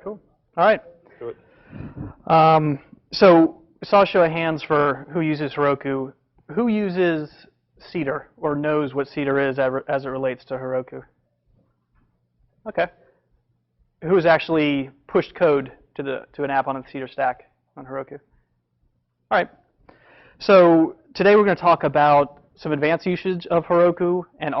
Cool. All right. Do it. So saw a show of hands for who uses Heroku. Who uses Cedar or knows what Cedar is as it relates to Heroku? Okay. Who's actually pushed code to an app on the Cedar stack on Heroku? All right. So today we're going to talk about some advanced usage of Heroku, and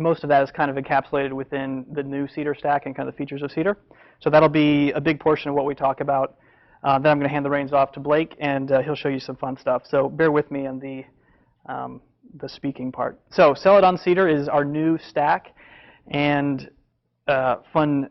most of that is kind of encapsulated within the new Cedar stack and kind of the features of Cedar. So that'll be a big portion of what we talk about. Then I'm going to hand the reins off to Blake, and he'll show you some fun stuff. So bear with me in the speaking part. So Celadon Cedar is our new stack, and fun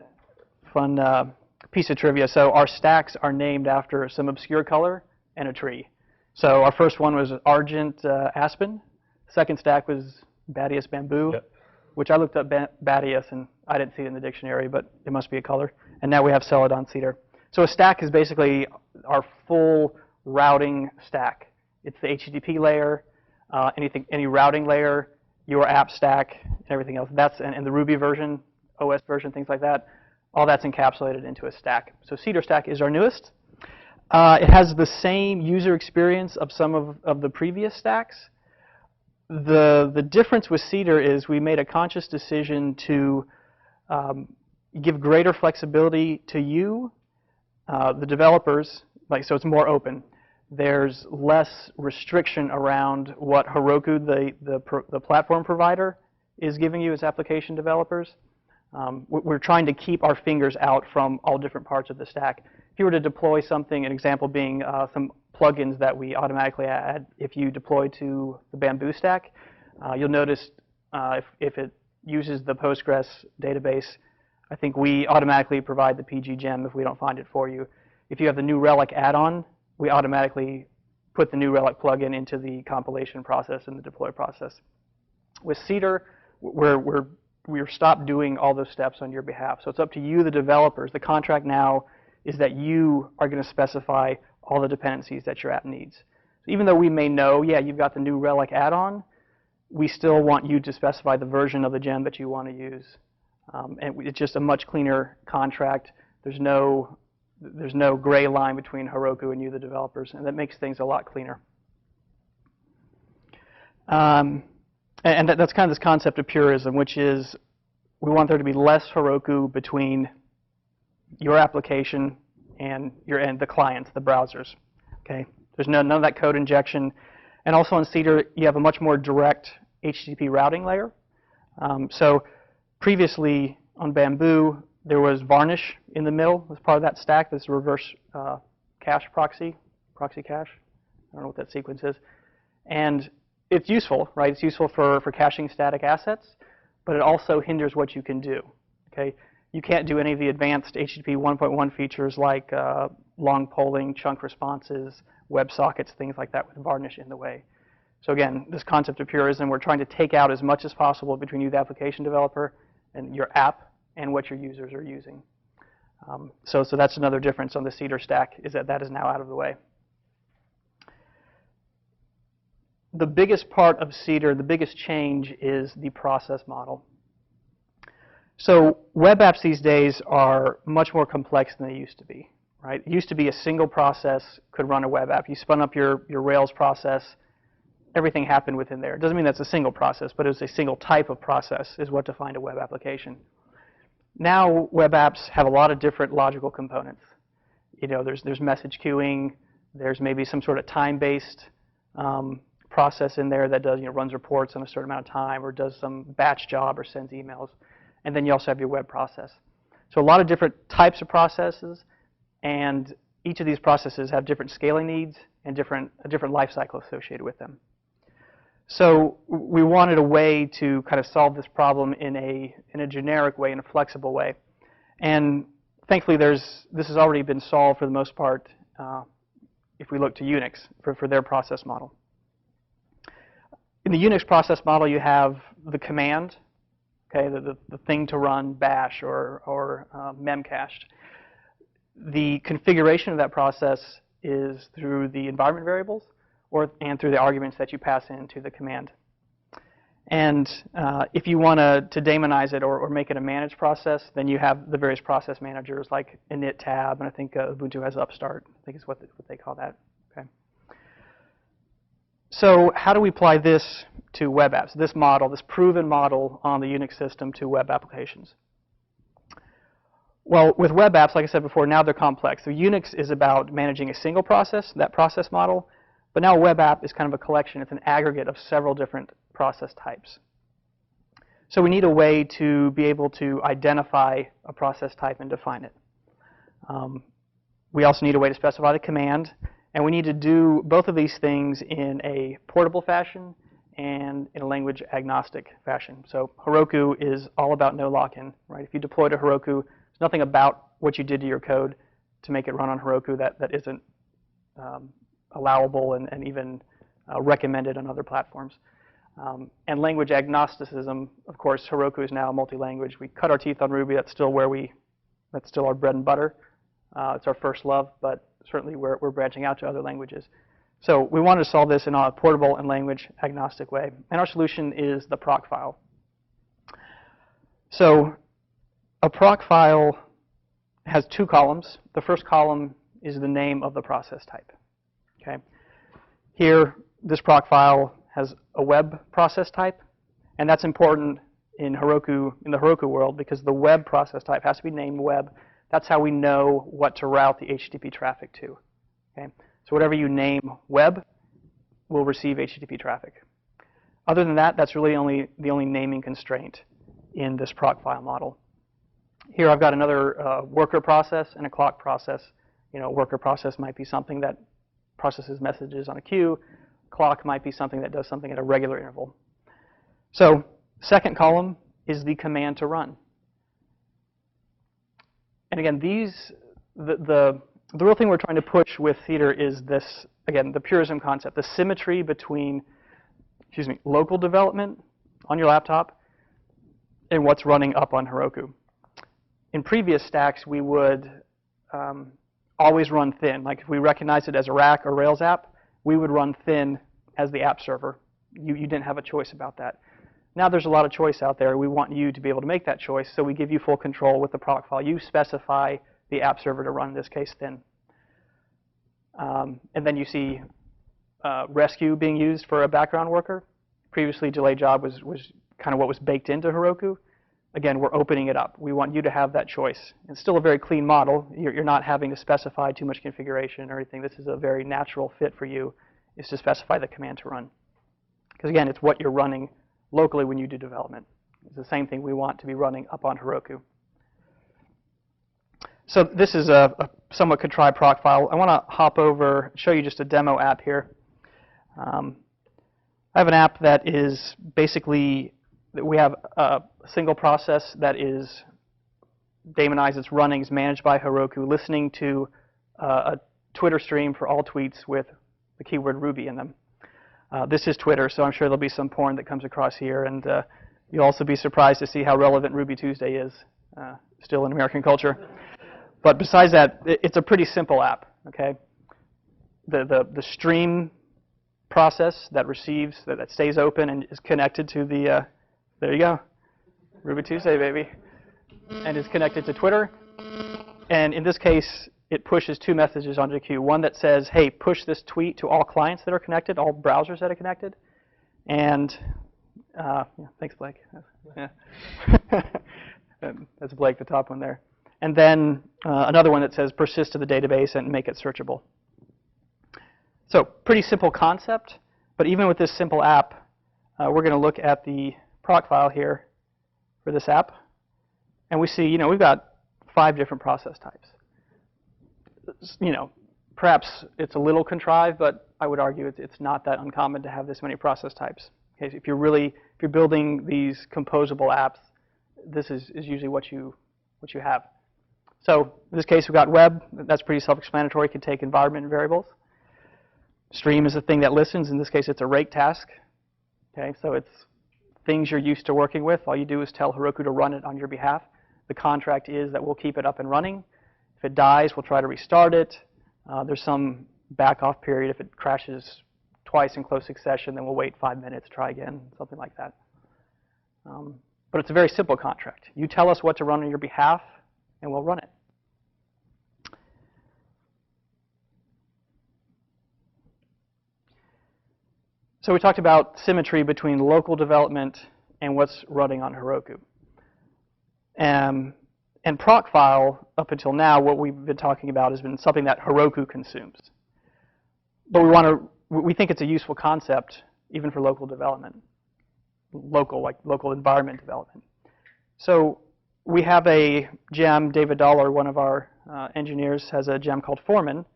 piece of trivia. So our stacks are named after some obscure color and a tree. So our first one was Argent Aspen. Second stack was Badius Bamboo, Yep. which I looked up Badius, and I didn't see it in the dictionary, but it must be a color. And now we have Celadon Cedar. So a stack is basically our full routing stack. It's the HTTP layer, any routing layer, your app stack, and everything else. And the Ruby version, OS version, things like that. All that's encapsulated into a stack. So Cedar Stack is our newest. It has the same user experience of some of the previous stacks. The difference with Cedar is we made a conscious decision to give greater flexibility to you, the developers, so it's more open. There's less restriction around what Heroku, the platform provider, is giving you as application developers. We're trying to keep our fingers out from all different parts of the stack. If you were to deploy something, an example being some plugins that we automatically add if you deploy to the Bamboo stack, you'll notice if it uses the Postgres database, I think we automatically provide the PG gem if we don't find it for you. If you have the New Relic add-on, we automatically put the New Relic plugin into the compilation process and the deploy process. With Cedar, we're stopped doing all those steps on your behalf. So it's up to you, the developers. The contract now is that you are going to specify all the dependencies that your app needs. So even though we may know, yeah, you've got the New Relic add-on, we still want you to specify the version of the gem that you want to use. And it's just a much cleaner contract. There's no gray line between Heroku and you, the developers, and that makes things a lot cleaner. And that's kind of this concept of purism, which is we want there to be less Heroku between your application and the clients, the browsers. Okay, there's none of that code injection, and also on Cedar you have a much more direct HTTP routing layer. So previously on Bamboo there was Varnish in the middle as part of that stack. This reverse cache proxy cache. I don't know what that sequence is, and it's useful, right? It's useful for caching static assets, but it also hinders what you can do. Okay, you can't do any of the advanced HTTP 1.1 features like long polling, chunk responses, WebSockets, things like that with Varnish in the way. So again, this concept of purism, we're trying to take out as much as possible between you, the application developer, and your app and what your users are using. So that's another difference on the Cedar stack, is that is now out of the way. The biggest part of Cedar, the biggest change, is the process model. So web apps these days are much more complex than they used to be, right? It used to be a single process could run a web app. You spun up your Rails process, everything happened within there. It doesn't mean that's a single process, but it's a single type of process is what defined a web application. Now web apps have a lot of different logical components. You know, there's message queuing, there's maybe some sort of time-based process in there that does, runs reports on a certain amount of time, or does some batch job, or sends emails. And then you also have your web process. So a lot of different types of processes, and each of these processes have different scaling needs and a different life cycle associated with them. So we wanted a way to kind of solve this problem in a generic way, in a flexible way. And thankfully this has already been solved for the most part if we look to Unix for their process model. In the Unix process model, you have the command, okay, the thing to run bash or Memcache. The configuration of that process is through the environment variables and through the arguments that you pass into the command. And if you want to daemonize it or make it a managed process, then you have the various process managers like init tab, and I think Ubuntu has upstart. I think is what they call that. Okay. So how do we apply this to web apps? This model, this proven model on the Unix system to web applications. Well, with web apps, like I said before, now they're complex. So Unix is about managing a single process, that process model. But now a web app is kind of a collection. It's an aggregate of several different process types. So we need a way to be able to identify a process type and define it. We also need a way to specify the command. And we need to do both of these things in a portable fashion and in a language agnostic fashion. So Heroku is all about no lock-in, right? If you deploy to Heroku, there's nothing about what you did to your code to make it run on Heroku that isn't allowable and even recommended on other platforms. And language agnosticism, of course, Heroku is now multi-language. We cut our teeth on Ruby. That's still that's still our bread and butter. It's our first love, but certainly we're branching out to other languages. So we wanted to solve this in a portable and language agnostic way. And our solution is the Proc File. So a Proc File has two columns. The first column is the name of the process type. Okay. Here, this Proc File has a web process type, and that's important in Heroku, in the Heroku world, because the web process type has to be named web. That's how we know what to route the HTTP traffic to. Okay. So whatever you name web will receive HTTP traffic. Other than that, that's really the only naming constraint in this Proc File model. Here I've got another worker process and a clock process. You know, worker process might be something that processes messages on a queue. Clock might be something that does something at a regular interval. So second column is the command to run. And again, the real thing we're trying to push with Cedar is this, again, the purism concept, the symmetry between, local development on your laptop and what's running up on Heroku. In previous stacks, we would always run thin. Like if we recognize it as a rack or Rails app, we would run thin as the app server. You didn't have a choice about that. Now there's a lot of choice out there. We want you to be able to make that choice, so we give you full control with the Proc File. You specify the app server to run, in this case, thin. And then you see rescue being used for a background worker. Previously, delay job was kind of what was baked into Heroku. Again, we're opening it up. We want you to have that choice. It's still a very clean model. You're not having to specify too much configuration or anything. This is a very natural fit for you, is to specify the command to run. Because again, it's what you're running locally when you do development. It's the same thing we want to be running up on Heroku. So this is a somewhat contrived Proc File. I want to hop over and show you just a demo app here. I have an app that is basically, we have a single process that is daemonized, it's running, is managed by Heroku, listening to a Twitter stream for all tweets with the keyword Ruby in them. This is Twitter, so I'm sure there'll be some porn that comes across here, and you'll also be surprised to see how relevant Ruby Tuesday is still in American culture. But besides that, it's a pretty simple app. Okay, the stream process that receives, that stays open and is connected to the there you go, Ruby Tuesday, baby, and is connected to Twitter. And in this case, it pushes two messages onto the queue. One that says, hey, push this tweet to all clients that are connected, all browsers that are connected. And yeah, thanks, Blake. Yeah. That's Blake, the top one there. And then another one that says, persist to the database and make it searchable. So pretty simple concept. But even with this simple app, we're going to look at the Proc File here for this app. And we see, we've got 5 different process types. Perhaps it's a little contrived, but I would argue it's not that uncommon to have this many process types. Okay, so if you're building these composable apps, this is usually what you have. So in this case, we've got web. That's pretty self-explanatory. It can take environment variables. Stream is the thing that listens. In this case, it's a rake task. Okay, so it's things you're used to working with. All you do is tell Heroku to run it on your behalf. The contract is that we'll keep it up and running. If it dies, we'll try to restart it. There's some back-off period. If it crashes twice in close succession, then we'll wait 5 minutes, try again, something like that. But it's a very simple contract. You tell us what to run on your behalf, and we'll run it. So we talked about symmetry between local development and what's running on Heroku. And Proc File, up until now, what we've been talking about has been something that Heroku consumes. But we think it's a useful concept even for local development, like local environment development. So we have a gem, David Dollar, one of our engineers, has a gem called Foreman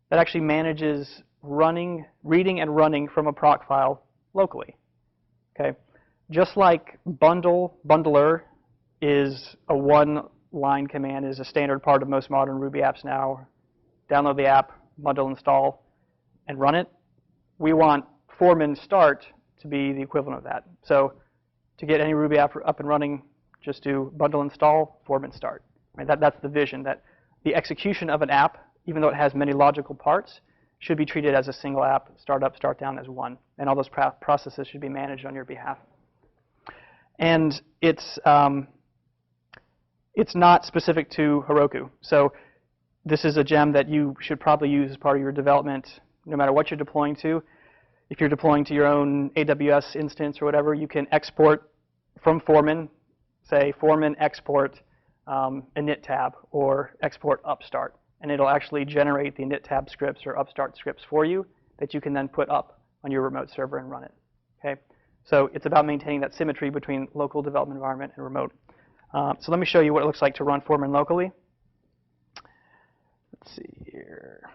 that actually manages reading and running from a proc file locally. Okay, just like bundler is a one-line command, is a standard part of most modern Ruby apps now. Download the app, bundle, install, and run it. We want Foreman start to be the equivalent of that. So to get any Ruby app up and running, just do bundle install, Foreman start. Right? That's the vision, that the execution of an app, even though it has many logical parts, should be treated as a single app, start up, start down as one. And all those processes should be managed on your behalf. And it's not specific to Heroku. So this is a gem that you should probably use as part of your development, no matter what you're deploying to. If you're deploying to your own AWS instance or whatever, you can export from Foreman, say Foreman export init tab or export upstart. And it'll actually generate the init tab scripts or upstart scripts for you that you can then put up on your remote server and run it. Okay? So it's about maintaining that symmetry between local development environment and remote. So let me show you what it looks like to run Foreman locally. Let's see here.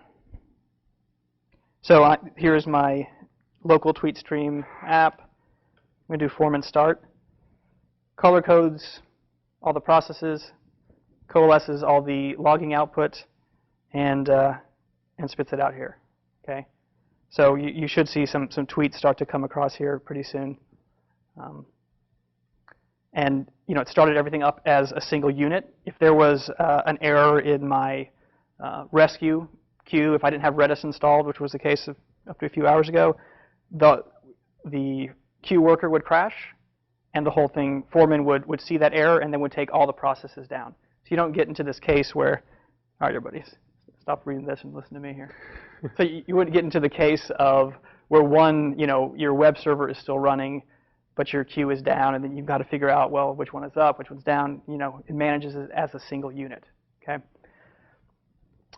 So here's my local tweet stream app. I'm going to do Foreman start. Color codes all the processes, coalesces all the logging output, and spits it out here. Okay, so you should see some tweets start to come across here pretty soon. And it started everything up as a single unit. If there was an error in my rescue queue, if I didn't have Redis installed, which was the case up to a few hours ago, the queue worker would crash, and the whole thing, Foreman would see that error and then would take all the processes down. So you don't get into this case where, all right, everybody, stop reading this and listen to me here. So you wouldn't get into the case of where your web server is still running, but your queue is down, and then you've got to figure out, well, which one is up, which one's down. It manages it as a single unit. Okay.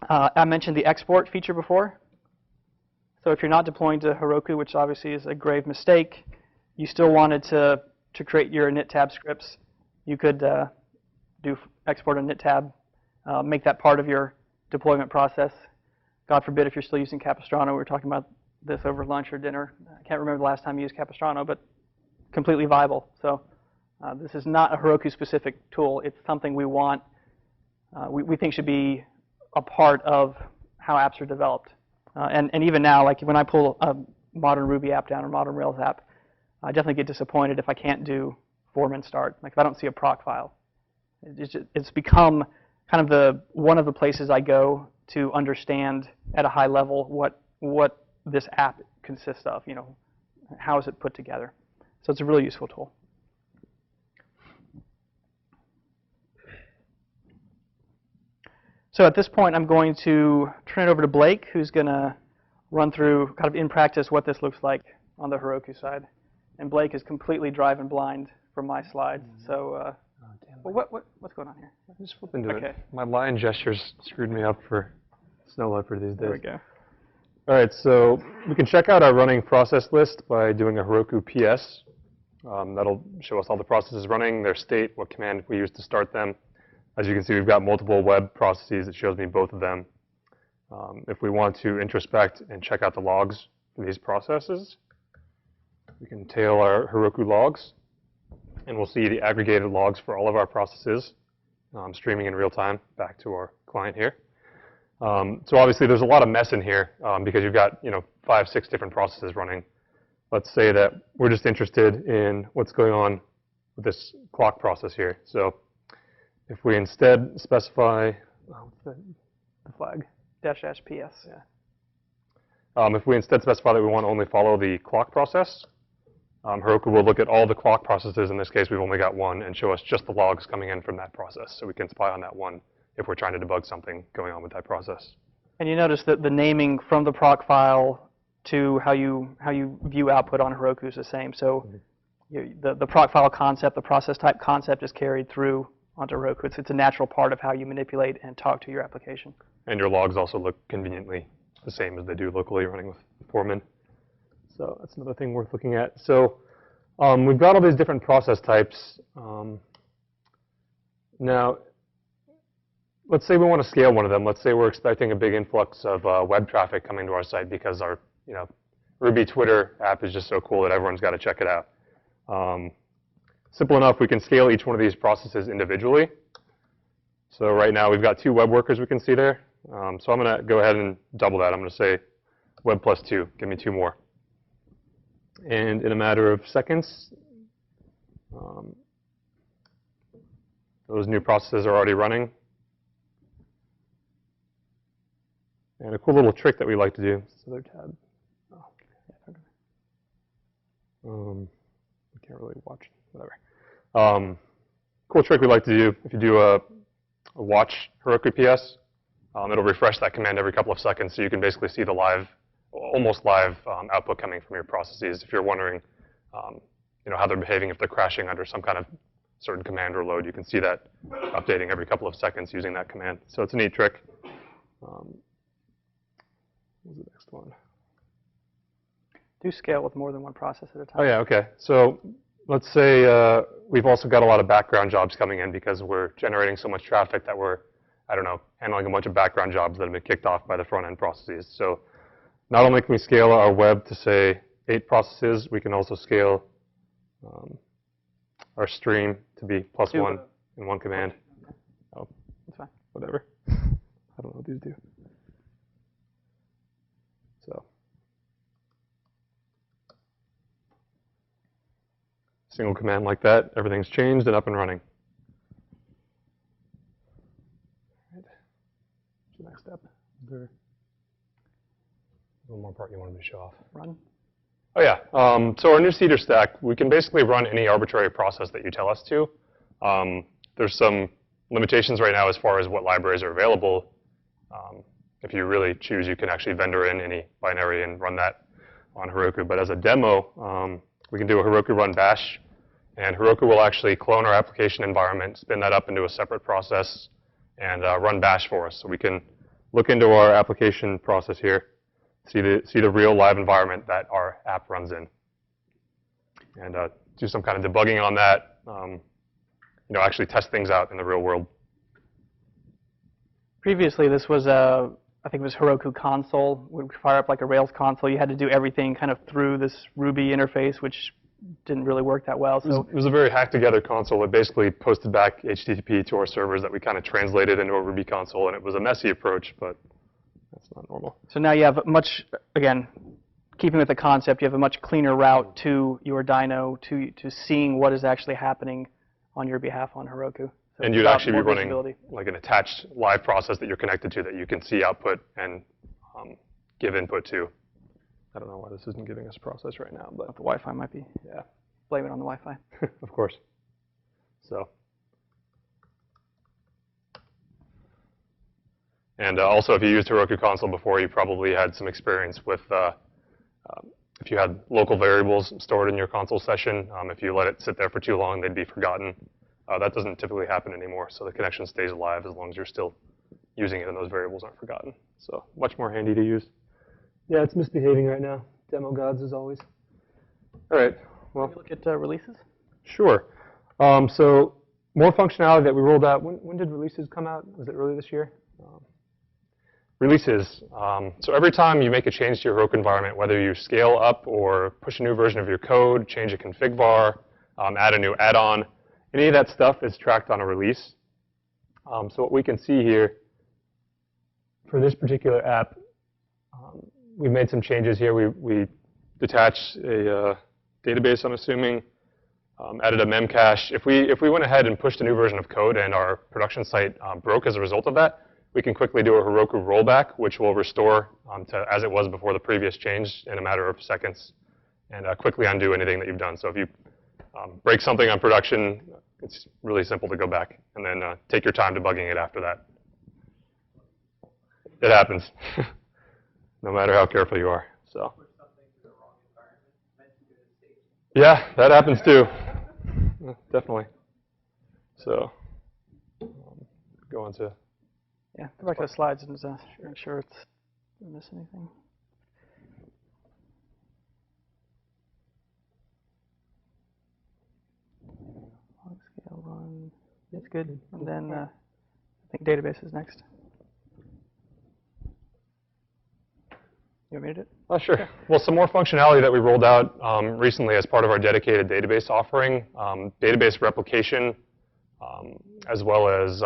I mentioned the export feature before. So if you're not deploying to Heroku, which obviously is a grave mistake, you still wanted to create your init tab scripts, you could do export init tab, make that part of your deployment process. God forbid if you're still using Capistrano. We were talking about this over lunch or dinner. I can't remember the last time you used Capistrano, but completely viable. So this is not a Heroku-specific tool. It's something we want, we think should be a part of how apps are developed. And even now, like when I pull a modern Ruby app down or modern Rails app, I definitely get disappointed if I can't do Foreman start, like if I don't see a proc file. It's become kind of one of the places I go to understand at a high level what this app consists of, how is it put together. So it's a really useful tool. So at this point, I'm going to turn it over to Blake, who's going to run through kind of in practice what this looks like on the Heroku side. And Blake is completely driving blind from my slides. So what's going on here? I'm just flipping to it. My line gestures screwed me up for Snow Leopard these days. There we go. All right, so we can check out our running process list by doing a Heroku PS. That'll show us all the processes running, their state, what command we use to start them. As you can see, we've got multiple web processes. It shows me both of them. If we want to introspect and check out the logs for these processes, we can tail our Heroku logs, and we'll see the aggregated logs for all of our processes streaming in real time back to our client here. So obviously, there's a lot of mess in here because you've got 5, 6 different processes running. Let's say that we're just interested in what's going on with this clock process here. So if we instead specify the flag --PS. Yeah. If we instead specify that we want to only follow the clock process, Heroku will look at all the clock processes. In this case, we've only got one, and show us just the logs coming in from that process. So we can spy on that one if we're trying to debug something going on with that process. And you notice that the naming from the proc file to how you view output on Heroku is the same. So the proc file concept, the process type concept is carried through onto Heroku. It's a natural part of how you manipulate and talk to your application. And your logs also look conveniently the same as they do locally running with Foreman. So that's another thing worth looking at. So we've got all these different process types. Now, let's say we want to scale one of them. Let's say we're expecting a big influx of web traffic coming to our site because our Ruby Twitter app is just so cool that everyone's got to check it out. Simple enough, we can scale each one of these processes individually. So right now we've got 2 web workers we can see there. So I'm going to go ahead and double that. I'm going to say web plus 2. Give me 2 more. And in a matter of seconds, those new processes are already running. And a cool little trick that we like to do. This other tab. We can't really watch. Whatever. Cool trick we like to do. If you do a watch Heroku PS, it'll refresh that command every couple of seconds, so you can basically see the live, almost live output coming from your processes. If you're wondering, how they're behaving if they're crashing under some kind of certain command or load, you can see that updating every couple of seconds using that command. So it's a neat trick. What was the next one? Do scale with more than one process at a time. Oh yeah, okay. So let's say we've also got a lot of background jobs coming in because we're generating so much traffic that we're, handling a bunch of background jobs that have been kicked off by the front-end processes. So not only can we scale our web to, say, 8 processes, we can also scale our stream to be +1 in one command. Oh, that's fine. Whatever. I don't know what these do. So single command like that, everything's changed and up and running. Right. What's the next step? Is there one more part you wanted to show off? Run. Oh yeah. So our new Cedar stack, we can basically run any arbitrary process that you tell us to. There's some limitations right now as far as what libraries are available. If you really choose, you can actually vendor in any binary and run that on Heroku. But as a demo, we can do a Heroku run bash, and Heroku will actually clone our application environment, spin that up into a separate process, and run bash for us. So we can look into our application process here, see the real live environment that our app runs in, and do some kind of debugging on that. Actually test things out in the real world. Previously, this was I think it was Heroku console. We would fire up like a Rails console. You had to do everything kind of through this Ruby interface, which didn't really work that well. So it was a very hacked together console. It basically posted back HTTP to our servers that we kind of translated into a Ruby console, and it was a messy approach, but that's not normal. So now you have again, keeping with the concept, you have a much cleaner route to your dyno, to seeing what is actually happening on your behalf on Heroku. So and you'd actually be running like an attached live process that you're connected to that you can see output and give input to. I don't know why this isn't giving us a process right now, but the Wi-Fi might be. Yeah. Blame it on the Wi-Fi. Of course. So. And also, if you used Heroku console before, you probably had some experience with if you had local variables stored in your console session. If you let it sit there for too long, they'd be forgotten. That doesn't typically happen anymore, so the connection stays alive as long as you're still using it and those variables aren't forgotten. So much more handy to use. Yeah, it's misbehaving right now. Demo gods as always. All right. Well, can we look at releases? Sure. So more functionality that we rolled out. When did releases come out? Was it early this year? Releases. So every time you make a change to your Heroku environment, whether you scale up or push a new version of your code, change a config var, add a new add-on, any of that stuff is tracked on a release. So what we can see here for this particular app, we've made some changes here. We detached a database, I'm assuming, added a Memcache. If we went ahead and pushed a new version of code and our production site broke as a result of that, we can quickly do a Heroku rollback, which will restore to as it was before the previous change in a matter of seconds. and quickly undo anything that you've done. So if you break something on production, it's really simple to go back and then take your time debugging it after that. It happens, no matter how careful you are. So. Yeah, that happens too. Definitely. So, go on to. Yeah, go back to the slides and make sure it's didn't miss anything. Log scale run. That's good. And then I think database is next. You want me to do it? Oh, sure. Yeah. Well, some more functionality that we rolled out recently as part of our dedicated database offering, database replication, as well as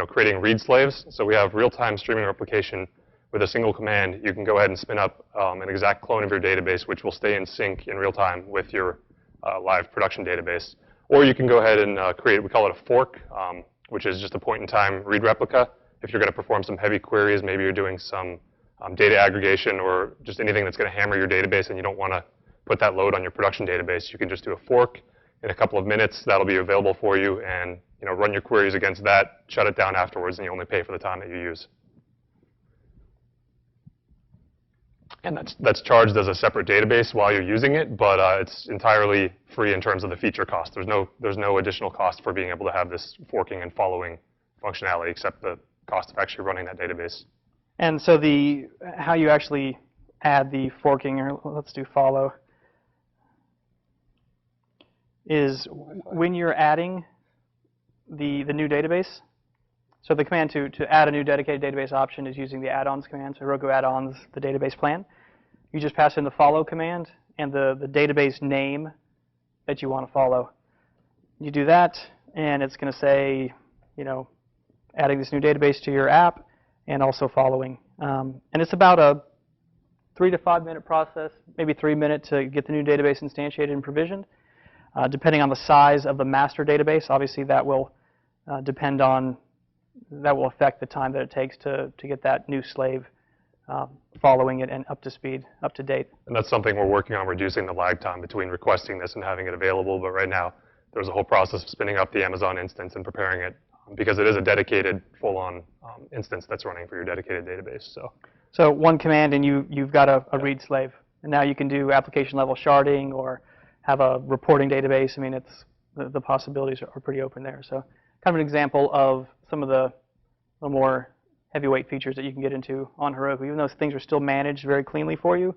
creating read slaves. So we have real-time streaming replication with a single command. You can go ahead and spin up an exact clone of your database, which will stay in sync in real time with your live production database. Or you can go ahead and create, we call it a fork, which is just a point-in-time read replica. If you're going to perform some heavy queries, maybe you're doing some data aggregation or just anything that's going to hammer your database and you don't want to put that load on your production database, you can just do a fork in a couple of minutes. That'll be available for you, and run your queries against that, shut it down afterwards, and you only pay for the time that you use. And that's charged as a separate database while you're using it, but it's entirely free in terms of the feature cost. There's no additional cost for being able to have this forking and following functionality except the cost of actually running that database. And so how you actually add the forking, or let's do follow, is when you're adding the new database. So the command to add a new dedicated database option is using the add-ons command. So Heroku add-ons, the database plan. You just pass in the follow command and the database name that you want to follow. You do that, and it's going to say, adding this new database to your app, and also following. And it's about a 3 to 5 minute process, maybe 3 minutes to get the new database instantiated and provisioned. Depending on the size of the master database, obviously that will affect the time that it takes to get that new slave following it and up to speed, up to date. And that's something we're working on, reducing the lag time between requesting this and having it available. But right now, there's a whole process of spinning up the Amazon instance and preparing it, because it is a dedicated, full-on instance that's running for your dedicated database. So one command, and you've got a read slave. And now you can do application-level sharding or have a reporting database. I mean, the possibilities are pretty open there. So kind of an example of some of the more heavyweight features that you can get into on Heroku. Even though things are still managed very cleanly for you,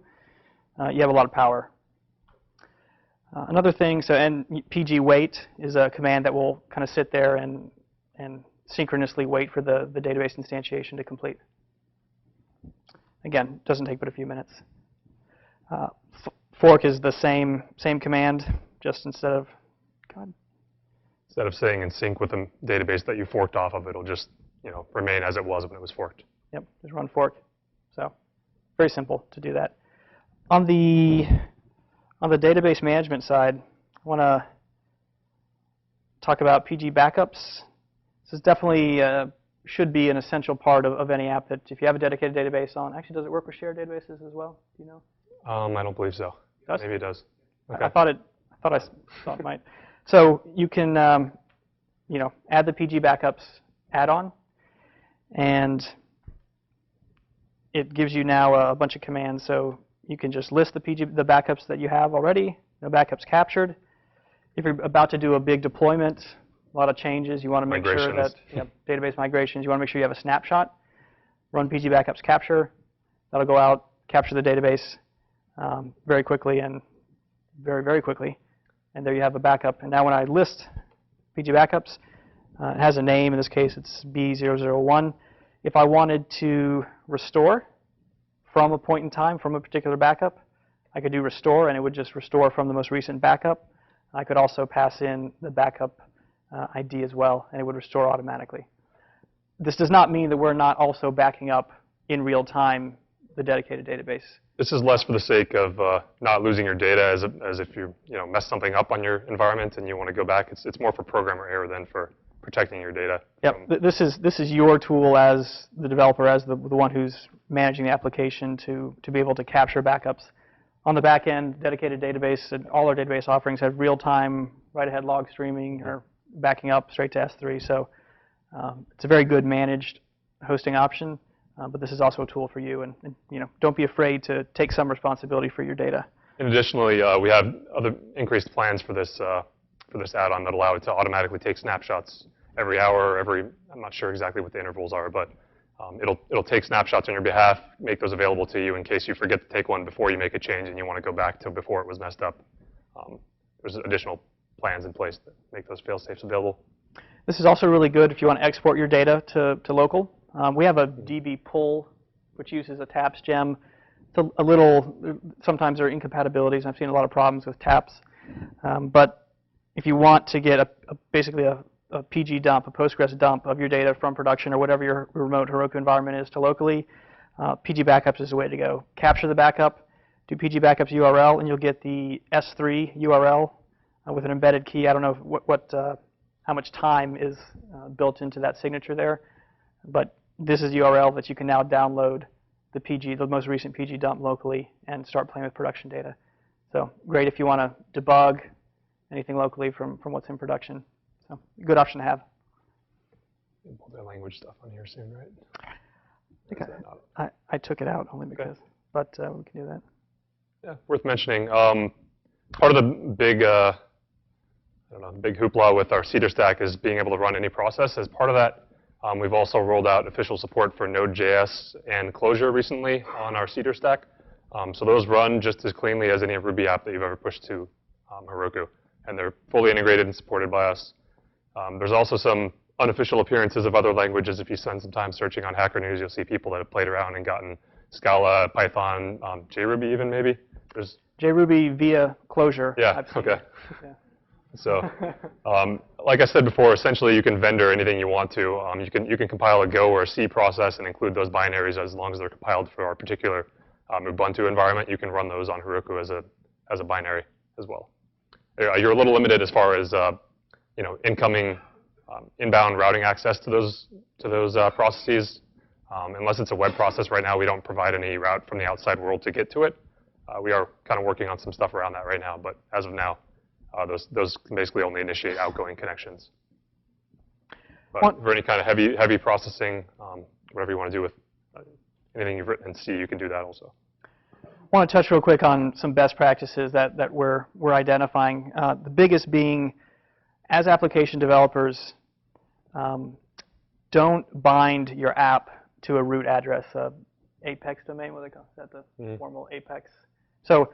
you have a lot of power. Another thing, and PG wait is a command that will kind of sit there and synchronously wait for the database instantiation to complete. Again, doesn't take but a few minutes. Fork is the same command, just instead of staying in sync with the database that you forked off of, it'll just remain as it was when it was forked. Yep, just run fork. So very simple to do that. On the database management side, I want to talk about PG backups. This is definitely should be an essential part of any app that if you have a dedicated database on. Actually, does it work with shared databases as well? Do you know? I don't believe so. Does? Maybe it does. Okay. I thought it might. So you can add the PG backups add-on, and it gives you now a bunch of commands. So you can just list the backups that you have already. No backups captured. If you're about to do a big deployment, a lot of changes, you want to make sure that database migrations, you want to make sure you have a snapshot. Run PG backups capture. That'll go out, capture the database very quickly and very, very quickly. And there you have a backup. And now when I list PG backups, it has a name. In this case, it's B001. If I wanted to restore from a point in time, from a particular backup, I could do restore, and it would just restore from the most recent backup. I could also pass in the backup ID as well, and it would restore automatically. This does not mean that we're not also backing up in real time the dedicated database. This is less for the sake of not losing your data, as if you mess something up on your environment and you want to go back. It's more for programmer error than for protecting your data. Yep. This is your tool as the developer, as the one who's managing the application to be able to capture backups On the back end, dedicated database, and all our database offerings have real-time, write-ahead log streaming or backing up straight to S3. So it's a very good managed hosting option, but this is also a tool for you. And don't be afraid to take some responsibility for your data. And additionally, we have other increased plans for this add-on that allow it to automatically take snapshots every hour, I'm not sure exactly what the intervals are, but it'll take snapshots on your behalf, make those available to you in case you forget to take one before you make a change and you want to go back to before it was messed up. There's additional plans in place that make those fail-safes available. This is also really good if you want to export your data to local. We have a DB pull, which uses a TAPS gem. It's a little, sometimes there are incompatibilities. I've seen a lot of problems with TAPS. But if you want to get basically a PG dump, a Postgres dump of your data from production or whatever your remote Heroku environment is to locally, PG backups is the way to go. Capture the backup, do PG backups URL, and you'll get the S3 URL with an embedded key. I don't know how much time is built into that signature there, but this is the URL that you can now download the most recent PG dump locally and start playing with production data. So great if you want to debug anything locally from what's in production. So good option to have. We'll pull their language stuff on here soon, right? I took it out only because, but we can do that. Yeah, worth mentioning. Part of the big, big hoopla with our Cedar stack is being able to run any process. As part of that, we've also rolled out official support for Node.js and Clojure recently on our Cedar stack. So those run just as cleanly as any Ruby app that you've ever pushed to Heroku, and they're fully integrated and supported by us. There's also some unofficial appearances of other languages. If you spend some time searching on Hacker News, you'll see people that have played around and gotten Scala, Python, JRuby even maybe. There's JRuby via Clojure. Yeah, okay. Yeah. So, like I said before, essentially you can vendor anything you want to. You can compile a Go or a C process and include those binaries as long as they're compiled for our particular Ubuntu environment. You can run those on Heroku as a binary as well. You're a little limited as far as inbound routing access to those processes. Unless it's a web process right now, we don't provide any route from the outside world to get to it. We are kind of working on some stuff around that right now, but as of now, those can basically only initiate outgoing connections. But for any kind of heavy processing, whatever you want to do with anything you've written in C, you can do that also. I want to touch real quick on some best practices that we're identifying. The biggest being, as application developers, don't bind your app to a root address, Apex domain, what do they call it? Is that the formal Apex? So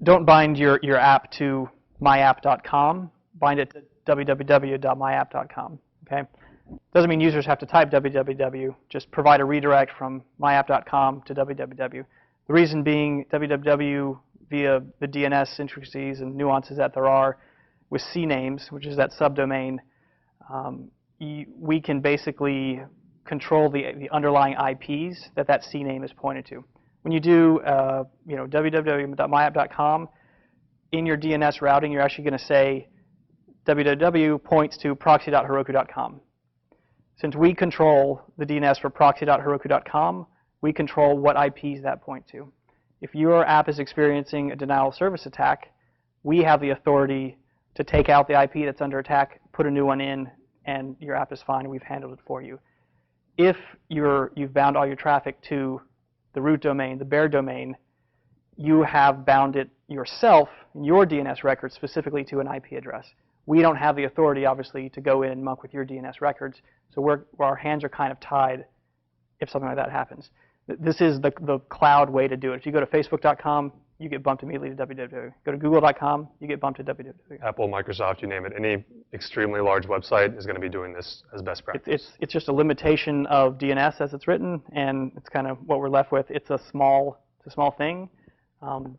don't bind your app to myapp.com. Bind it to www.myapp.com. Okay? Doesn't mean users have to type www. Just provide a redirect from myapp.com to www. The reason being www via the DNS intricacies and nuances that there are with CNAMEs, which is that subdomain, we can basically control the underlying IPs that CNAME is pointed to. When you do www.myapp.com, in your DNS routing, you're actually going to say www points to proxy.heroku.com. Since we control the DNS for proxy.heroku.com, we control what IPs that point to. If your app is experiencing a denial of service attack, we have the authority to take out the IP that's under attack, put a new one in, and your app is fine, and we've handled it for you. If you've bound all your traffic to the root domain, the bare domain, you have bound it yourself, your DNS records, specifically to an IP address. We don't have the authority, obviously, to go in and muck with your DNS records, so our hands are kind of tied if something like that happens. This is the cloud way to do it. If you go to facebook.com, you get bumped immediately to www. Go to google.com, you get bumped to www. Apple, Microsoft, you name it. Any extremely large website is going to be doing this as best practice. It's just a limitation of DNS as it's written, and it's kind of what we're left with. It's a small thing,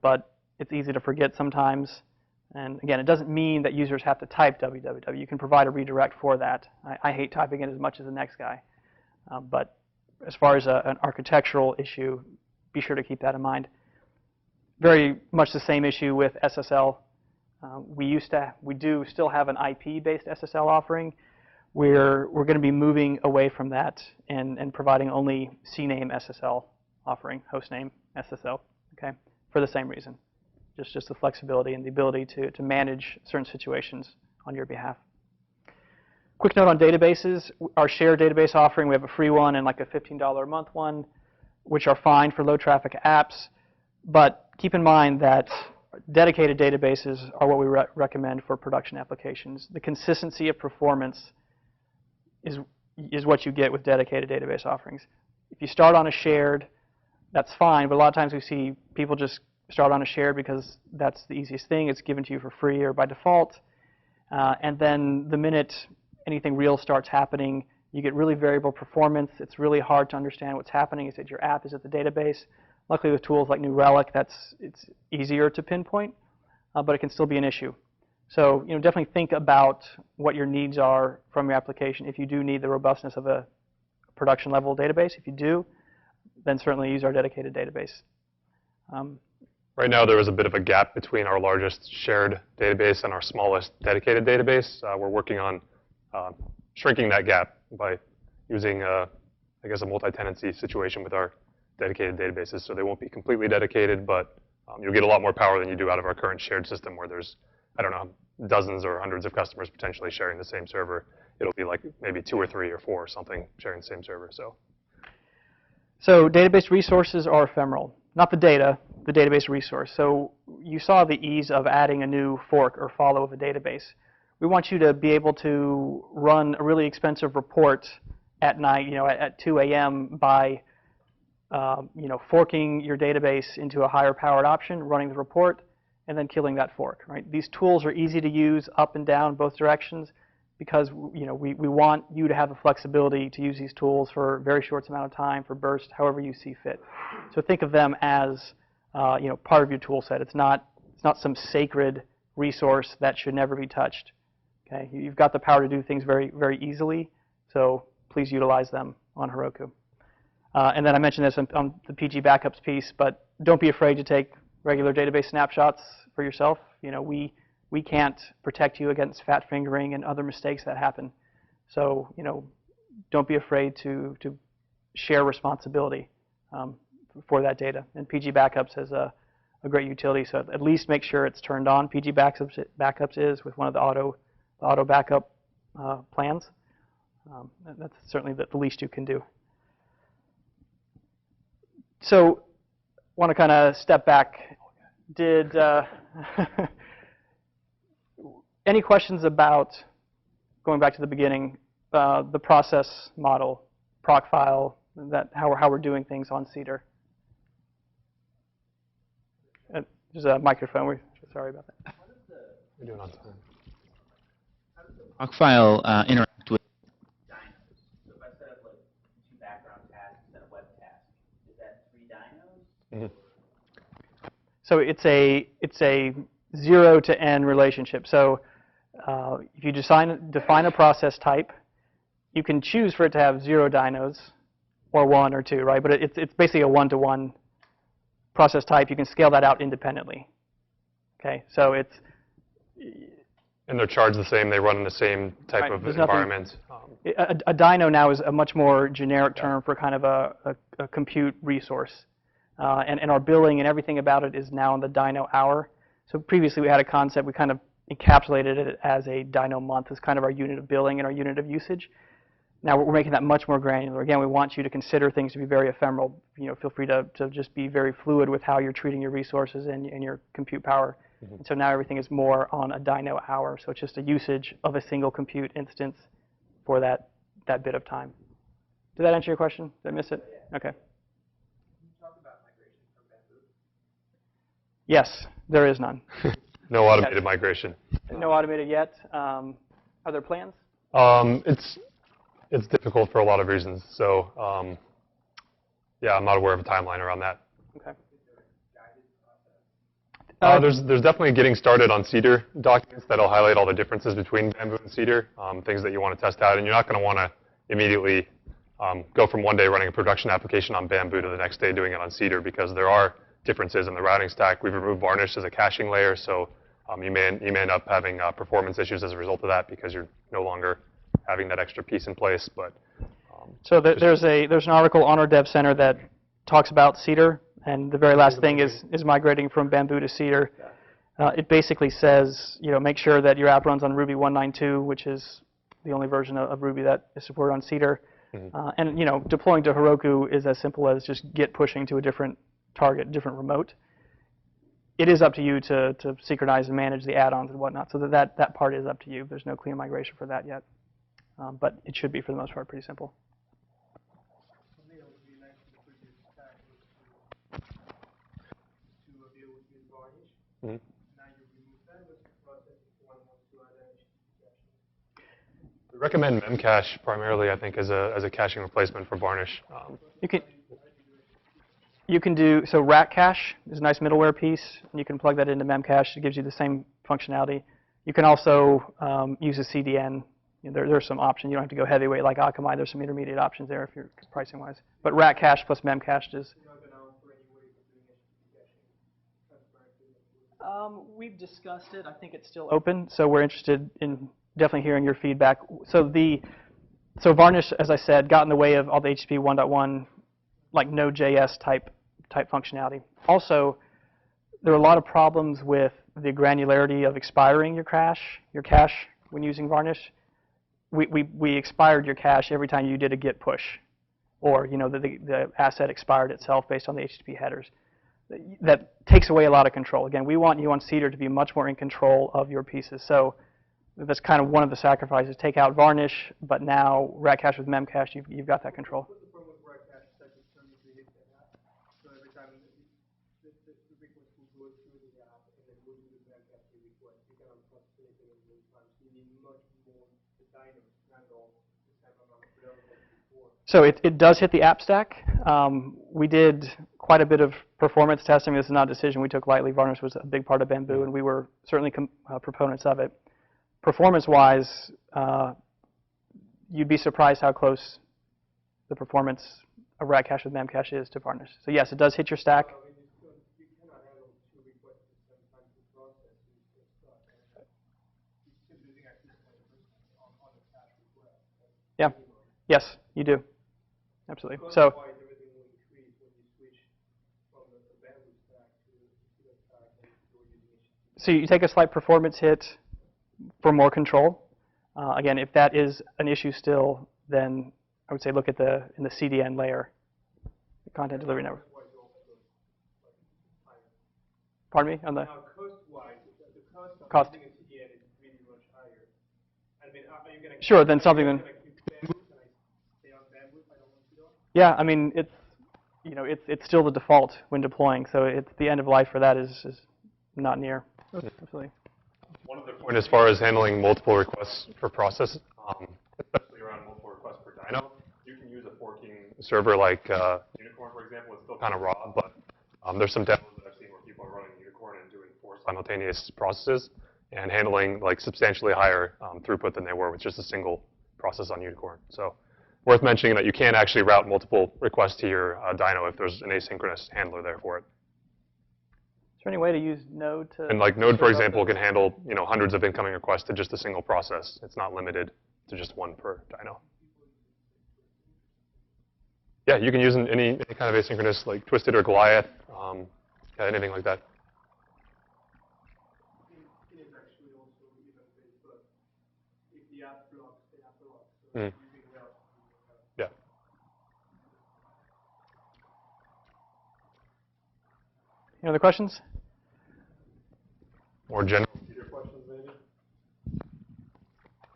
but it's easy to forget sometimes. And again, it doesn't mean that users have to type www. You can provide a redirect for that. I hate typing it as much as the next guy. But as far as an architectural issue, be sure to keep that in mind. Very much the same issue with SSL. We do still have an IP-based SSL offering. We're going to be moving away from that and providing only CNAME SSL offering, hostname SSL. Okay, for the same reason. Just the flexibility and the ability to manage certain situations on your behalf. Quick note on databases. Our shared database offering, we have a free one and like a $15 a month one, which are fine for low traffic apps. But keep in mind that dedicated databases are what we recommend for production applications. The consistency of performance is what you get with dedicated database offerings. If you start on a shared, that's fine, but a lot of times we see people just start on a shared because that's the easiest thing. It's given to you for free or by default. And then the minute anything real starts happening, you get really variable performance. It's really hard to understand what's happening. You said your app is at the database. Luckily with tools like New Relic, it's easier to pinpoint, but it can still be an issue. So definitely think about what your needs are from your application. If you do need the robustness of a production level database, if you do, then certainly use our dedicated database. Right now, there is a bit of a gap between our largest shared database and our smallest dedicated database. We're working on shrinking that gap by using, I guess, a multi-tenancy situation with our dedicated databases. So they won't be completely dedicated, but you'll get a lot more power than you do out of our current shared system where there's, I don't know, dozens or hundreds of customers potentially sharing the same server. It'll be like maybe 2 or 3 or 4 or something sharing the same server. So database resources are ephemeral. Not the data, the database resource. So you saw the ease of adding a new fork or follow of a database. We want you to be able to run a really expensive report at night, at 2 a.m. by, forking your database into a higher powered option, running the report, and then killing that fork. Right? These tools are easy to use up and down both directions because we want you to have the flexibility to use these tools for a very short amount of time, for burst, however you see fit. So think of them as part of your tool set. It's not some sacred resource that should never be touched. Okay, you've got the power to do things very, very easily, so please utilize them on Heroku. And then I mentioned this on the PG backups piece, but don't be afraid to take regular database snapshots for yourself. We can't protect you against fat fingering and other mistakes that happen. So don't be afraid to share responsibility for that data. And PG backups has a great utility, so at least make sure it's turned on. PG backups is with one of the auto backup plans. That's certainly the least you can do. So I want to kind of step back. Did any questions about, going back to the beginning, the process model, Proc File, how we're doing things on Cedar? There's a microphone. We're sorry about that. We're doing on time. Proc File interact with dynos. So if I set up like 2 background tasks and a web task, is that 3 dynos? Mm-hmm. So it's a 0 to n relationship. So if you define a process type, you can choose for it to have 0 dynos or 1 or 2, right? But it's basically a 1-to-1 process type. You can scale that out independently. Okay, so it's. And they're charged the same. They run in the same type Right, of environment. A dyno now is a much more generic term for kind of a compute resource. And our billing and everything about it is now in the dyno hour. So previously we had a concept, we kind of encapsulated it as a dyno month as kind of our unit of billing and our unit of usage. Now we're making that much more granular. Again, we want you to consider things to be very ephemeral. Feel free to just be very fluid with how you're treating your resources and your compute power. Mm-hmm. And so now everything is more on a dyno hour. So it's just a usage of a single compute instance for that bit of time. Did that answer your question? Did I miss it? Okay. Yes, there is none. No automated migration. No automated yet. Are there plans? It's difficult for a lot of reasons. So yeah, I'm not aware of a timeline around that. Okay. There's definitely getting started on Cedar documents that'll highlight all the differences between Bamboo and Cedar, things that you want to test out, and you're not going to want to immediately go from one day running a production application on Bamboo to the next day doing it on Cedar because there are differences in the routing stack. We've removed Varnish as a caching layer, so you may end up having performance issues as a result of that because you're no longer having that extra piece in place. But so there's an article on our Dev Center that talks about Cedar And the very last thing is migrating from Bamboo to Cedar. It basically says, make sure that your app runs on Ruby 192, which is the only version of Ruby that is supported on Cedar. And deploying to Heroku is as simple as just git pushing to a different target, different remote. It is up to you to synchronize and manage the add-ons and whatnot, so that part is up to you. There's no clean migration for that yet. But it should be, for the most part, pretty simple. We recommend Memcache primarily, I think, as a caching replacement for Varnish. You can do, so Rat Cache is a nice middleware piece, and you can plug that into Memcache. It gives you the same functionality. You can also use a CDN. There's some options. You don't have to go heavyweight like Akamai. There's some intermediate options there if you're pricing-wise. But Rat Cache plus Memcache is. We've discussed it. I think it's still open, so we're interested in definitely hearing your feedback. So Varnish, as I said, got in the way of all the HTTP 1.1, like Node.js type functionality. Also, there are a lot of problems with the granularity of expiring your cache when using Varnish. We expired your cache every time you did a git push, or the asset expired itself based on the HTTP headers. That takes away a lot of control. Again, we want you on Cedar to be much more in control of your pieces. So that's kind of one of the sacrifices. Take out Varnish, but now Rat Cache with Memcache, you've got that control. So it does hit the app stack. We did quite a bit of performance testing. This is not a decision we took lightly. Varnish was a big part of Bamboo, and we were certainly proponents of it. Performance-wise, you'd be surprised how close the performance of Rat Cache with Memcache is to Varnish. So yes, it does hit your stack. Yeah. Yes, you do. Absolutely. So you take a slight performance hit for more control. Again, if that is an issue still, then I would say look at in the CDN layer, the content delivery network. Pardon me? On the cost. Sure. Then something then. Yeah, I mean it's still the default when deploying, so it's the end of life for that is not near. Absolutely. One other point as far as handling multiple requests per process, especially around multiple requests per dyno, you can use a forking server like Unicorn, for example. It's still kind of raw, but there's some demos that I've seen where people are running Unicorn and doing 4 simultaneous processes and handling like substantially higher throughput than they were with just a single process on Unicorn. So worth mentioning that you can actually route multiple requests to your dyno if there's an asynchronous handler there for it. Is there any way to use Node to? And like Node, for example, can handle hundreds of incoming requests to just a single process. It's not limited to just one per dyno. Yeah, you can use any kind of asynchronous, like Twisted or Goliath, anything like that. Mm. Yeah. Any other questions? More general questions, maybe?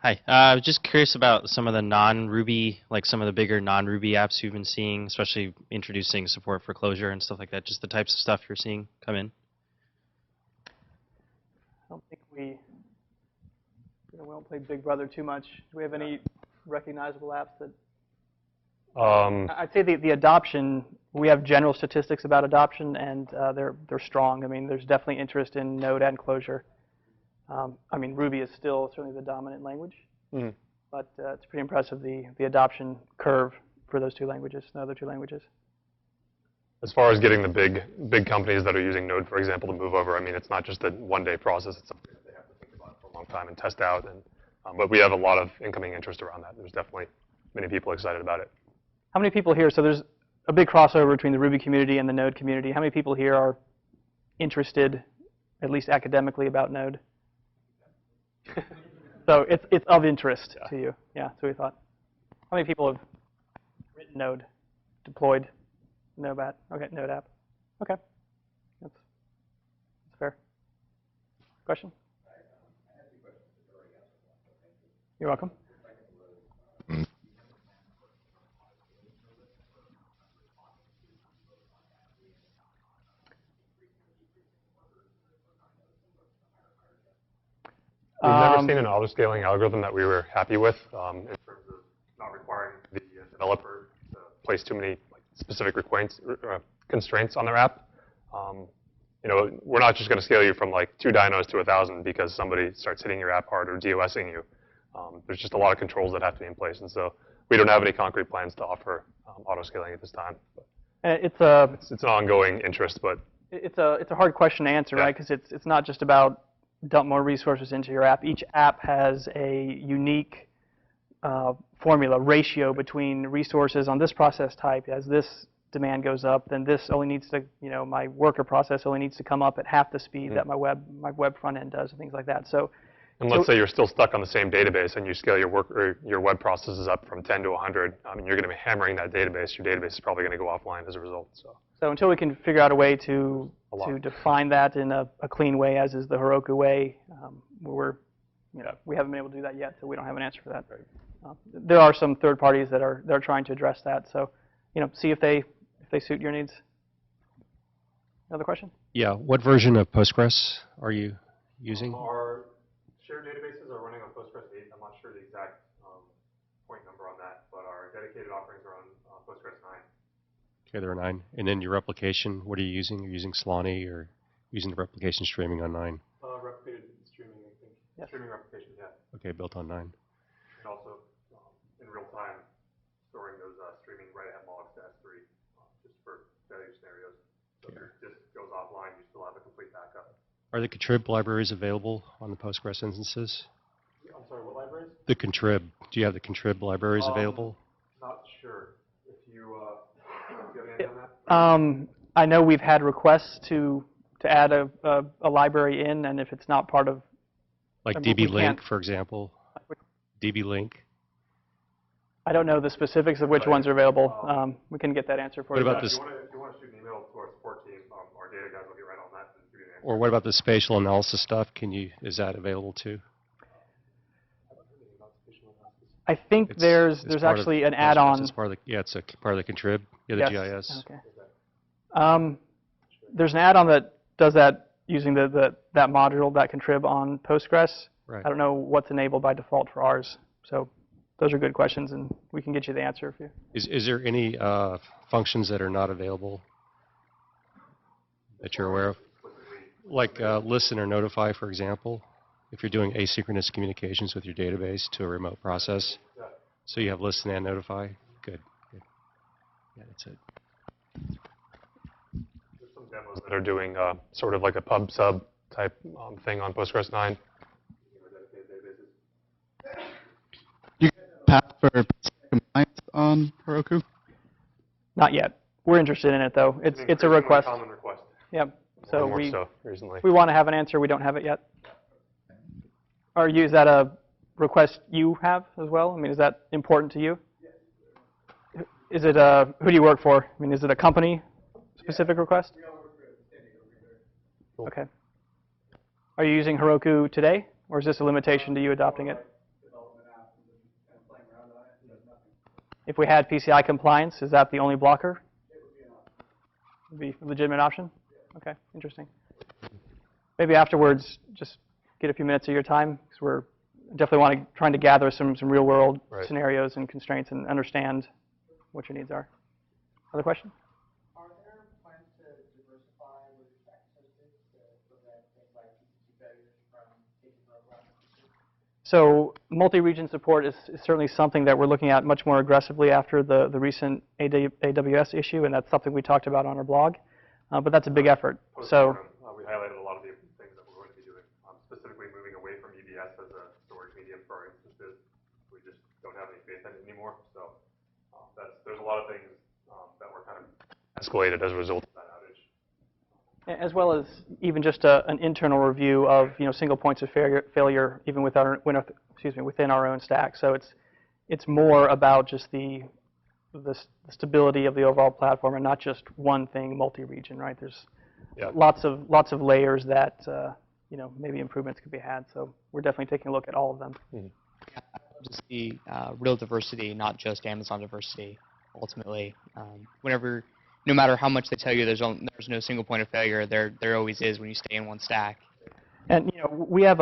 Hi. I was just curious about some of the non-Ruby, like some of the bigger non-Ruby apps you've been seeing, especially introducing support for Clojure and stuff like that, just the types of stuff you're seeing come in. I don't think we won't play Big Brother too much. Do we have any recognizable apps that? I'd say the adoption, we have general statistics about adoption, and they're strong. I mean, there's definitely interest in Node and Clojure. I mean, Ruby is still certainly the dominant language, but it's pretty impressive, the adoption curve for those two languages, the other two languages. As far as getting the big companies that are using Node, for example, to move over, I mean, it's not just a one-day process. It's something that they have to think about for a long time and test out. And but we have a lot of incoming interest around that. There's definitely many people excited about it. How many people here? So there's a big crossover between the Ruby community and the Node community. How many people here are interested, at least academically, about Node? So it's of interest to you. Yeah, that's what we thought. How many people have written Node, deployed Node app? Okay, Node app. Okay, that's fair. Question? You're welcome. We've never seen an auto-scaling algorithm that we were happy with in terms of not requiring the developer to place too many specific constraints on their app. You know, we're not just going to scale you from like 2 dynos to 1,000 because somebody starts hitting your app hard or DOSing you. There's just a lot of controls that have to be in place, and so we don't have any concrete plans to offer auto-scaling at this time. It's an ongoing interest, but it's a hard question to answer, right? Because it's not just about dump more resources into your app. Each app has a unique formula, ratio between resources on this process type. As this demand goes up, then this only needs to, you know, my worker process only needs to come up at half the speed that my web front end does, and things like that. So, and let's say you're still stuck on the same database, and you scale your web processes up from 10 to 100. I mean, you're going to be hammering that database. Your database is probably going to go offline as a result. So until we can figure out a way to define that in a clean way, as is the Heroku way, we haven't been able to do that yet, so we don't have an answer for that. There are some third parties that are trying to address that. So, you know, see if they suit your needs. Another question? Yeah. What version of Postgres are you using? Our shared databases are running on Postgres 8. I'm not sure the exact point number on that, but our dedicated offerings are on Postgres 9. Okay, there are 9. And then your replication, what are you using? Are you using Solani or using the replication streaming on 9? Replicated streaming, I think. Yes. Streaming replication, yeah. Okay, built on 9. And also, in real time, storing those streaming write-ahead logs to S3 just for failure scenarios. So if your disk goes offline, you still have a complete backup. Are the contrib libraries available on the Postgres instances? I'm sorry, what libraries? The contrib. Do you have the contrib libraries available? Not sure. If you have any on that? I know we've had requests to add a library in, and if it's not part of like DB-Link, for example. DB-Link. I don't know the specifics of which ones are available. We can get that answer for you. What about this? If you want to shoot an email to our support team, our data guys will get right on that and give you an answer. Or what about the spatial analysis stuff? Is that available too? I think there's actually an add-on. It's part of the, it's a part of the contrib. Yeah, the GIS. Okay. There's an add-on that does that using that module, that contrib on Postgres. Right. I don't know what's enabled by default for ours. So those are good questions, and we can get you the answer if you. Is there any functions that are not available that you're aware of? Like listen or notify, for example, if you're doing asynchronous communications with your database to a remote process. So you have listen and notify. Good. Yeah, that's it. There's some demos that are doing sort of like a pub sub type thing on Postgres 9. You path for compliance on Heroku? Not yet. We're interested in it, though. It's a request. Common request. Yep. So recently. we want to have an answer. We don't have it yet. Is that a request you have as well? I mean, is that important to you? Is it who do you work for? I mean, is it a company specific request? Okay. Are you using Heroku today, or is this a limitation to you adopting it? If we had PCI compliance, is that the only blocker? Would be a legitimate option? Okay, interesting. Maybe afterwards, just get a few minutes of your time, because we're definitely trying to gather some real world scenarios and constraints and understand what your needs are. Other question? Are there plans to diversify with respect to services to prevent things like TCP failures from taking over? So multi-region support is certainly something that we're looking at much more aggressively after the recent AWS issue, and that's something we talked about on our blog. But that's a big effort. So we highlighted a lot of the things that we're going to be doing, specifically moving away from EBS as a storage medium for our instances. We just don't have any faith in it anymore. So there's a lot of things that we're kind of escalated as a result of that outage. As well as even just an internal review of single points of failure even within our own stack. So it's more about just the stability of the overall platform and not just one thing, multi-region, right? There's lots of layers that maybe improvements could be had. So we're definitely taking a look at all of them. Mm-hmm. To see real diversity, not just Amazon diversity. Ultimately, no matter how much they tell you there's no single point of failure, there always is when you stay in one stack. And we have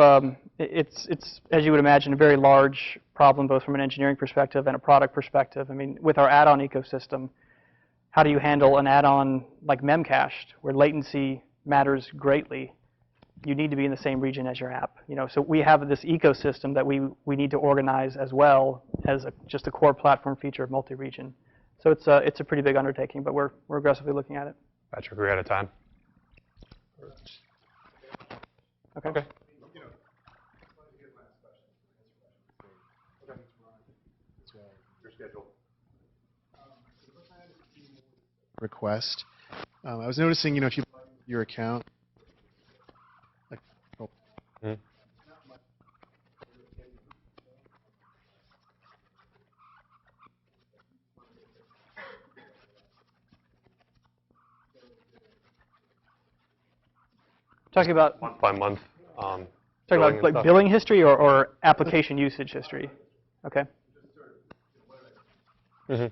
it's as you would imagine a very large problem both from an engineering perspective and a product perspective. I mean, with our add-on ecosystem, how do you handle an add-on like Memcached where latency matters greatly? You need to be in the same region as your app. So we have this ecosystem that we need to organize as well as just a core platform feature of multi-region. So it's a pretty big undertaking, but we're aggressively looking at it. Patrick, we're out of time. Okay. Request. I was noticing, if you log into your account, Talking about month by month. talking about like stuff. billing history or application usage history. Okay. Mm-hmm.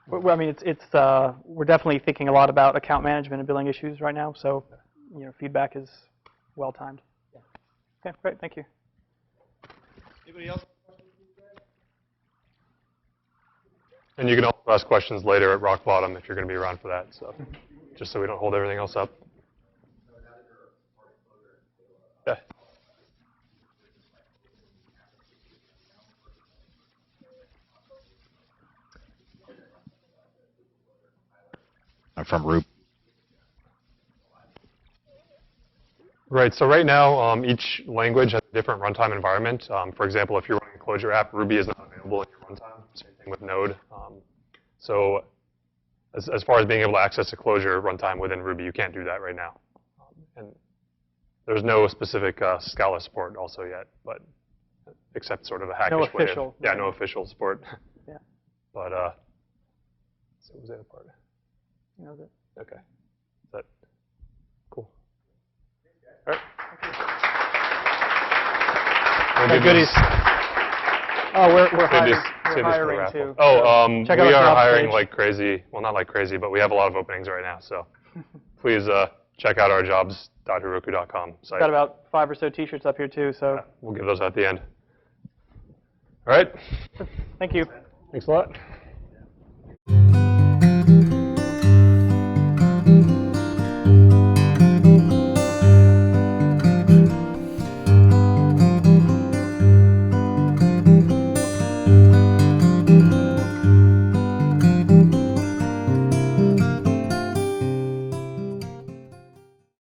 Well, I mean, we're definitely thinking a lot about account management and billing issues right now. So, feedback is well timed. Yeah. Okay, great. Thank you. Anybody else? And you can also ask questions later at rock bottom if you're going to be around for that. So, just so we don't hold everything else up. Yeah. I'm from Ruby. Right. So right now, each language has a different runtime environment. For example, if you're running a Clojure app, Ruby is not available in your runtime. Same thing with Node. So as far as being able to access a Clojure runtime within Ruby, you can't do that right now. And there's no specific Scala support also yet, but except sort of a hackish way. Official. Yeah, no official support. Yeah. But so what was the other part? That was it. Okay. Is that cool? All right. Hey, goodies. Oh, we're hiring. Save We're this for the hiring raffle. too. Oh, Check out we our are job hiring page. like crazy. Well, not like crazy, but we have a lot of openings right now. So please check out our jobs.heroku.com site. Got about 5 or so T-shirts up here too. So We'll give those at the end. All right. thank you. Thanks a lot.